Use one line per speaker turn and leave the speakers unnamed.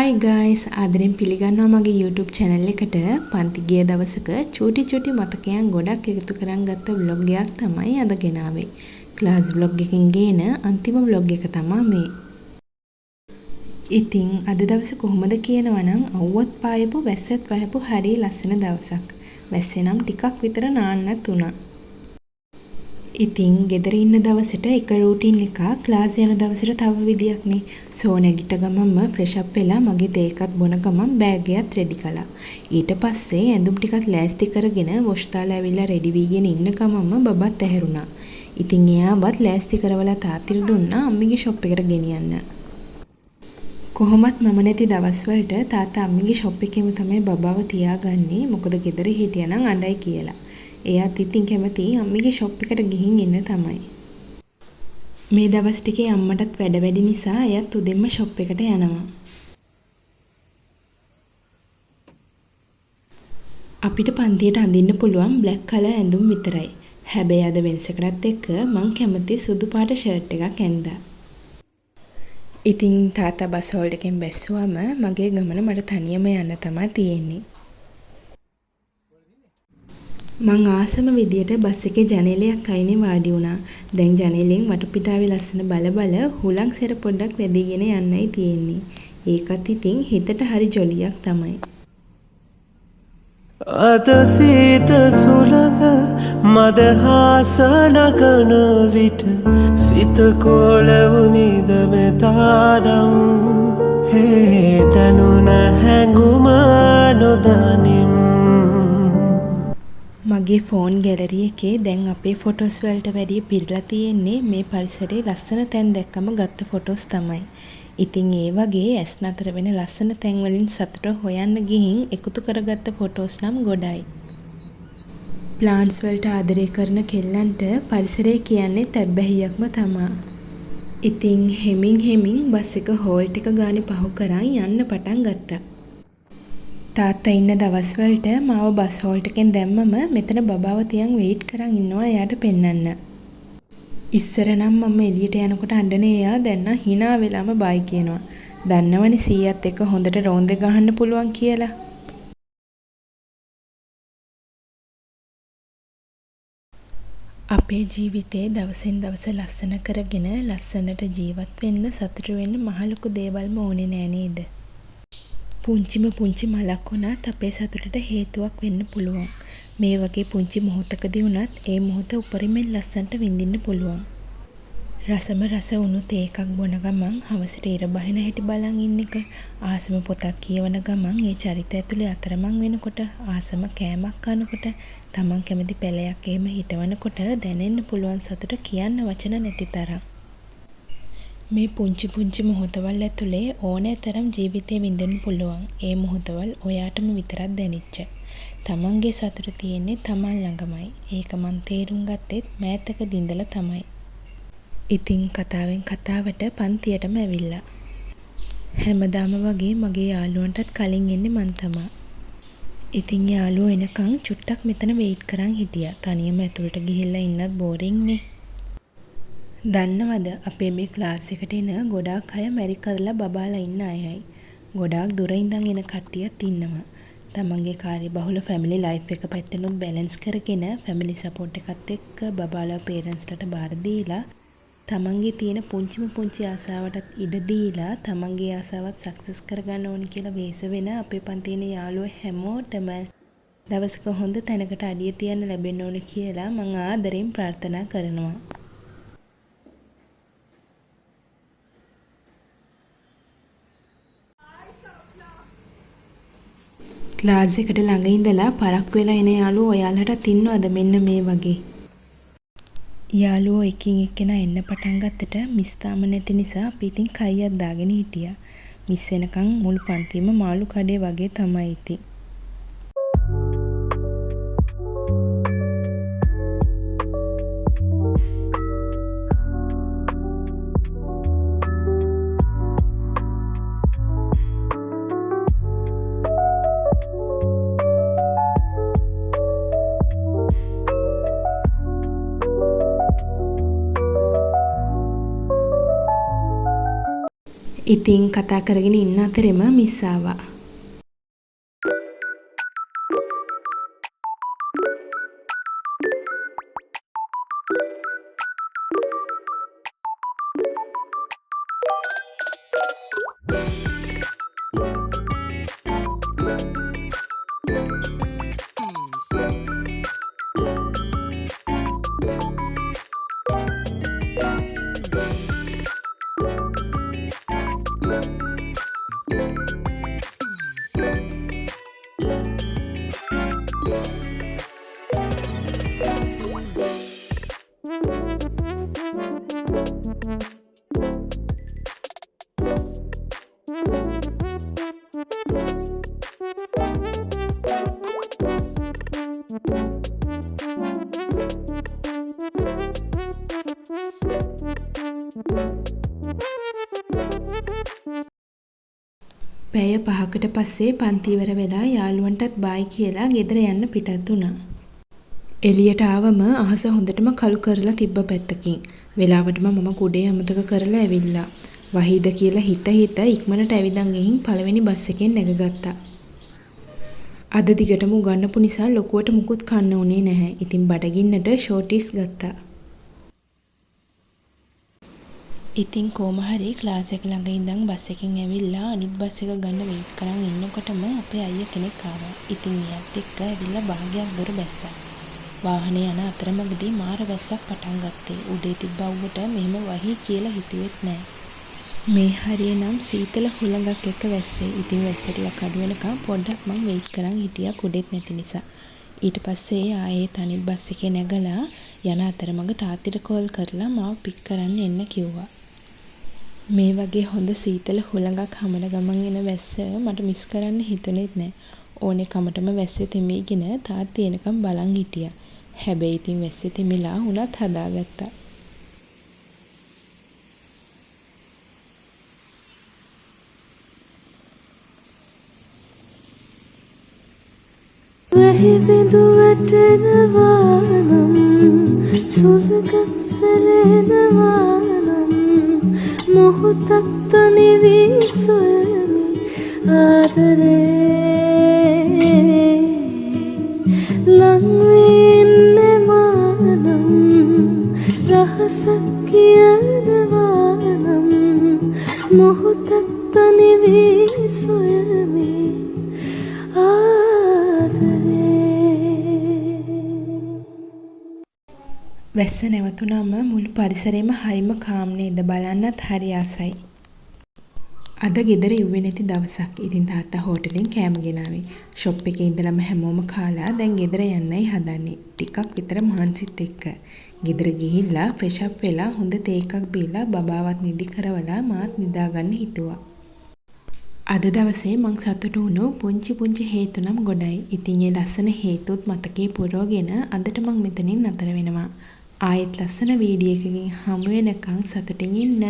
Hi guys, ආදරෙන් පිළිගන්නවා මගේ YouTube channel එකට. පන්ති ගිය දවසක චූටි මතකයන් ගොඩක් එකතු කරන් ගත්ත vlog එකක් තමයි අද ගෙනාවේ. ක්ලාස් vlog එකකින් ගේන අන්තිම vlog එක තමයි මේ. ඉතින් අද දවස කොහොමද කියනවා නම් අවුවත් පායපු වැස්සත් වහපු හරිය ලස්සන දවසක්. වැස්සේ නම් ටිකක් විතර නාන්නත් උනා. ඉතින් ගෙදර ඉන්න දවසට එක රූටින් එකක් ක්ලාස් යන දවසට තව විදියක්නේ. සෝ නැගිට ගමන්ම ෆ්‍රෙෂ් අප් වෙලා මගේ තේ එකත් බොන ගමන් බෑග් එකත් රෙඩි කළා. ඊට පස්සේ ඇඳුම් ටිකත් ලෑස්ති කරගෙන වොෂ් තාලා ඇවිල්ලා රෙඩි වීගෙන ඉන්න ගමන්ම බබත් ඇහැරුණා. ඉතින් එයාවත් ලෑස්ති කරවලා තාත්තිට දුන්නා අම්මිගේ ෂොප් එකට ගෙනියන්න. කොහොමත් මම නැති දවස් වලට තාත්තා අම්මිගේ ෂොප් එකේම තමයි බබාව තියාගන්නේ. මොකද ගෙදර හිටියනම් අඬයි කියලා. එයාත් ඉතින් කැමති අම්මිගේ ෂොප් එකට ගිහින් ඉන්න තමයි. මේ දවස් ටිකේ අම්මටත් වැඩ වැඩි නිසා එයාත් උදෙන්ම ෂොප් එකට යනවා. අපිට පන්තියට අඳින්න පුළුවන් බ්ලැක් කලර් ඇඳුම් විතරයි. හැබැයි අද වෙනසකටත් එක්ක මං කැමති සුදු පාට ෂර්ට් එකක් ඇඳා. ඉතින් තාත්තා බස් හෝල්ඩ් එකෙන් බැස්සුවම මගේ ගමන මට තනියම යන්න තමයි තියෙන්නේ. මං ආසම විදියට බස් එකේ ජනේලයක් අයිනේ වාඩි වුණා. දැන් ජනේලෙන් වටපිටාවේ ලස්සන බල හුලං සෙර පොඩ්ඩක් වැදීගෙන යන්නයි තියෙන්නේ. ඒකත් ඉතින් හිතට හරි ජොලියක් තමයි.
අද සීත සුලක මදහාස නගන විට සිත කොළ වුනිද මෙතරම් හේ දනුන හැඟුම නොදනිම්.
මගේ ෆෝන් ගැලරි එකේ දැන් අපේ ෆොටෝස් වලට වැඩිය පිරලා තියෙන්නේ මේ පරිසරයේ ලස්සන තැන් දැක්කම ගත්ත ෆොටෝස් තමයි. ඉතින් ඒ වගේ ඇස් නතර වෙන ලස්සන තැන් වලින් සතුට හොයන්න ගිහින් එකතු කරගත්ත ෆොටෝස් නම් ගොඩයි. ප්ලාන්ට්ස් වලට ආදරය කරන කෙල්ලන්ට පරිසරය කියන්නේ තැබ්බැහියක්ම තමයි. ඉතින් හෙමින් බස් එක හෝල්ට් එක ගානේ පහු කරන් යන්න පටන් ගත්තා. තාත්තා ඉන්න දවස් වලට මාව බස් හෝල්ට් එකෙන් දැම්මම මෙතන බබාව තියන් වෙයිට් කරන් ඉන්නවා එයාට පෙන්නන්න. ඉස්සර නම් මම එළියට යනකොට අඬන එයා දැන් නම් hina වෙලාම බයි කියනවා. දන්නවනේ සීයාත් එක්ක හොඳට රෝන්දේ ගහන්න පුළුවන් කියලා. අපේ ජීවිතේ දවසින් දවස ලස්සන කරගෙන ලස්සනට ජීවත් වෙන්න සතුටු වෙන්න මහ ලොකු දේවල්ම ඕනේ නෑ නේද? පුංචි මලක් වුණත් අපේ සතුටට හේතුවක් වෙන්න පුළුවන්. මේ වගේ පුංචි මොහොතකදී වුණත් ඒ මොහොත උපරිමෙන් ලස්සනට විඳින්න පුළුවන්. රසම රස වුණු තේ එකක් බොන ගමන් හවසට ඉර බහින හැටි බලන් ඉන්න එක, ආසම පොතක් කියවන ගමන් ඒ චරිතය ඇතුලේ අතරමං වෙනකොට, ආසම කෑමක් කනකොට, තමන් කැමති පැලයක් එහෙම හිටවනකොට දැනෙන්න පුළුවන් සතුට කියන්න වචන නැති තරම්. මේ පුංචි මොහොතවල් ඇතුලේ ඕනෑ තරම් ජීවිතේ විඳින්න පුළුවන්. ඒ මොහොතවල් ඔයාටම විතරක් දැනෙච්ච. තමන්ගේ සතුට තියෙන්නේ තමන් ළඟමයි. ඒක මන් තේරුම් ගත්තෙත් මෑතකදී ඉඳලා තමයි. ඉතින් කතාවෙන් කතාවට පන්තියටම ඇවිල්ලා. හැමදාම වගේ මගේ යාළුවන්ටත් කලින් එන්නේ මං තමයි. ඉතින් යාළුවෝ එනකන් චුට්ටක් මෙතන වෙයිට් කරන් හිටියා. තනියම ඇතුළට ගිහිල්ලා ඉන්නත් බෝරින්නේ. දන්නවද අපේ මේ ක්ලාස් එකට එන ගොඩාක් අය මැරි කරලා බබාලා ඉන්න අයයි. ගොඩාක් දුර ඉඳන් එන කට්ටියත් ඉන්නවා. තමන්ගේ කාර්යබහුල ෆැමිලි ලයිෆ් එක පැත්තෙනුත් බැලන්ස් කරගෙන ෆැමිලි සපෝට් එකත් එක්ක බබාලා පේරන්ට්ස්ලට බාර දීලා තමන්ගේ තියෙන පුංචි ආසාවටත් ඉඩ දීලා තමන්ගේ ආසාවත් සක්සස් කරගන්න ඕනි කියලා වෙහෙස වෙන අපේ පන්තියේ යාළුවෝ හැමෝටම දවසක හොඳ තැනකට අඩිය තියන්න ලැබෙන්න ඕනි කියලා මම ආදරෙන් ප්‍රාර්ථනා කරනවා. ක්ලාස් එකට ළඟ ඉඳලා පරක් වෙලා එන යාළුවෝ ඔයාලටත් ඉන්නවද මෙන්න මේ වගේ? යාළුවෝ එකින් එක්කෙනා එන්න පටන් ගත්තට මිස් තාම නැති නිසා අපි ඉතින් කයියක් දාගෙන හිටියා. මිස් එනකන් මුළු පන්තියම මාළු කඩේ වගේ තමයි ඉතින්. ඉතින් කතා කරගෙන ඉන්න අතරෙම මිස් ආවා. පැය 5කට පස්සේ පන්ති ඉවර වෙලා යාළුවන්ටත් බායි කියලා ගෙදර යන්න පිටත් වුණා. එළියට ආවම අහස හොඳටම කළු කරලා තිබ්බ පැත්තකින්. වෙලාවටම මම කුඩේ අමතක කරලා ඇවිල්ලා. වහීද කියලා හිත ඉක්මනට ඇවිදන් ගිහින් පළවෙනි බස් එකෙන් නැගගත්තා. අද දිගටම උගන්නපු නිසා ලොකුවට මුකුත් කන්න උනේ නැහැ. ඉතින් බඩගින්නට ෂෝටිස් ගත්තා. ඉතින් කොහොම හරි ක්ලාස් එක ළඟ ඉඳන් බස් එකෙන් ඇවිල්ලා අනිත් බස් එක ගන්න වෙයිට් කරන් ඉන්නකොටම අපේ අයියා කෙනෙක් ආවා. ඉතින් එයාත් එක්ක ඇවිල්ලා භාගයක් දොර බැස්සා. වාහනේ යන අතරමඟදී මාර වැස්සක් පටන් ගත්තේ. උදේ තිබ්බ අවුවට මෙහෙම වහී කියලා හිතුවෙත් නෑ. මේ හරියනම් සීතල හුළඟක් එක්ක වැස්සේ. ඉතින් වැස්ස ටිකක් අඩු වෙනකම් පොඩ්ඩක් මම වෙයිට් කරන් හිටියා කුඩෙත් නැති නිසා. ඊට පස්සේ ආයේ අනිත් බස් එකේ නැගලා යන අතරමඟ තාත්තිට කෝල් කරලා මාව පික් කරන්න එන්න කිව්වා. මේ වගේ හොඳ සීතල හුළඟක් හමන ගමන් එන වැස්ස මට මිස් කරන්න හිතුනේත් නෑ. ඕනේ කමටම වැස්සේ තෙමීගෙන තාත්ති එනකම් බලන් හිටියා. හැබැයි ඉතින් වැස්සේ තෙමිලා උනත් හදාගත්තා.
වැහි බිඳු වැටෙනවා නම් සුළඟක් සැරෙනවා නම් මොහොතක් තනි වී සොයමි ආදරේ ලං වී ඉන්නවා නම් රහසක් කියනවා නම් මොහොතක් තනි වී සොයමි
වැස්ස නැවතුනම මුළු පරිසරෙම හරිම කාම් නේද බලන්නත් හරි ආසයි. අද ගෙදර ඉුවේ නැති දවසක්. ඉතින් තාත්තා හෝටලෙන් කෑම ගෙනාවේ. ෂොප් එකේ ඉඳලම හැමෝම කාලා දැන් ගෙදර යන්නයි හදන්නේ. ටිකක් විතර මහන්සිත් එක්ක. ගෙදර ගිහිල්ලා ෆ්‍රෙෂ් අප් වෙලා හොඳ තේ එකක් බීලා බබාවත් නිදි කරවලා මාත් නිදාගන්න හිතුවා. අද දවසේ මං සතුටු වුණු පුංචි හේතු නම් ගොඩයි. ඉතින් ඒ ලස්සන හේතුත් මතකේ පුරවගෙන අදට මං මෙතනින් නතර වෙනවා. ආයෙත් ලස්සන වීඩියෝ එකකින් හමු වෙනකන් සතුටින් ඉන්න.